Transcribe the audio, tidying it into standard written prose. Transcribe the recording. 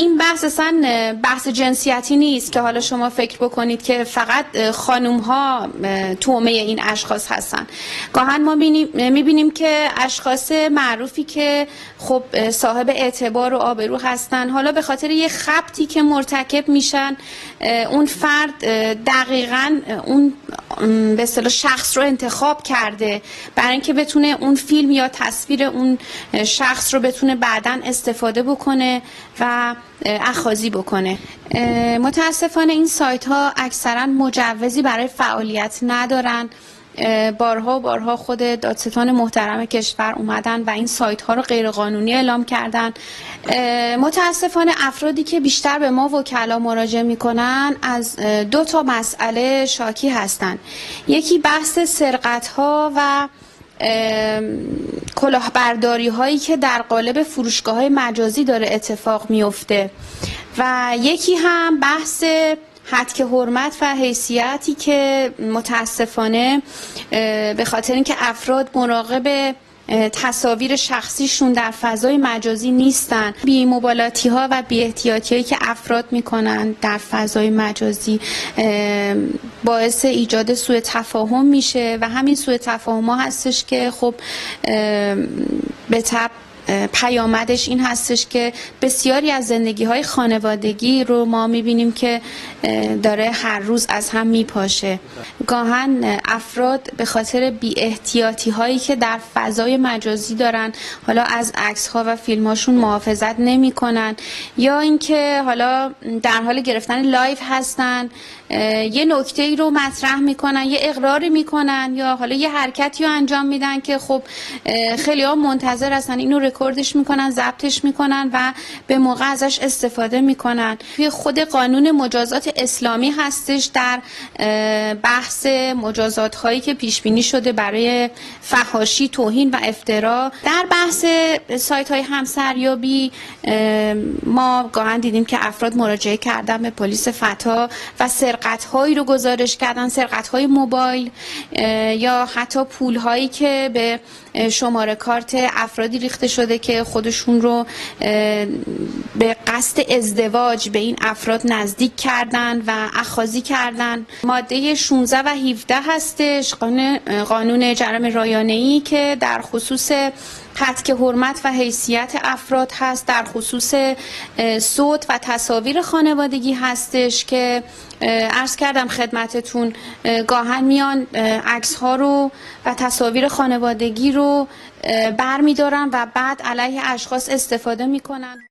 این بحث اصلا بحث جنسیتی نیست که حالا شما فکر بکنید که فقط خانوم ها تومه این اشخاص هستن. گاهن ما میبینیم که اشخاص معروفی که خب صاحب اعتبار و آبرو هستن، حالا به خاطر یه خبطی که مرتکب میشن اون فرد دقیقاً اون به اصطلاح شخص رو انتخاب کرده برای اینکه بتونه اون فیلم یا تصویر اون شخص رو بتونه بعداً استفاده بکنه و اخاذی بکنه. متاسفانه این سایت ها اکثرا مجوزی برای فعالیت ندارن. بارها خود دادستان محترم کشور اومدن و این سایت ها رو غیرقانونی اعلام کردن. متاسفانه افرادی که بیشتر به ما وکلا مراجعه میکنن از 2 مسئله شاکی هستن. یکی بحث سرقت ها و کلاهبرداری هایی که در قالب فروشگاه های مجازی داره اتفاق میفته و یکی هم بحث هتک حرمت و حیثیتی که متاسفانه به خاطر اینکه افراد مراقب تصاویر شخصیشون در فضای مجازی نیستن، بی‌مبالاتی ها و بی‌احتیاطی هایی که افراد میکنن در فضای مجازی باعث ایجاد سوء تفاهم میشه و همین سوء تفاهم ها هستش که خب به طب پیامدش این هستش که بسیاری از زندگی‌های خانوادگی رو ما می‌بینیم که داره هر روز از هم میپاشه. گاهن افراد به خاطر بی‌احتیاطی‌هایی که در فضای مجازی دارن، حالا از عکس‌ها و فیلم‌هاشون محافظت نمی‌کنن یا اینکه حالا در حال گرفتن لایو هستن، یه نکته‌ای رو مطرح می‌کنن، یه اقراری می‌کنن یا حالا یه حرکتی رو انجام میدن که خب خیلی‌ها منتظر هستن اینو رکوردش میکنن، ضبطش میکنن و به موقع ازش استفاده میکنن. توی خود قانون مجازات اسلامی هستش در بحث مجازات هایی که پیش بینی شده برای فحاشی، توهین و افترا. در بحث سایت های همسریابی ما گاهن دیدیم که افراد مراجعه کردن به پلیس فتا و سرقت هایی رو گزارش کردن، سرقت های موبایل یا حتی پول هایی که به شماره کارت افرادی ریخته شده که خودشون رو به قصد ازدواج به این افراد نزدیک کردن و اخاذی کردن. ماده 16 و 17 هستش قانون جرم رایانه‌ای که در خصوص هتک حرمت و حیثیت افراد هست، در خصوص صوت و تصاویر خانوادگی هستش که عرض کردم خدمتتون گاهن میان عکس ها رو و تصاویر خانوادگی رو برمی‌دارن و بعد علیه اشخاص استفاده میکنن.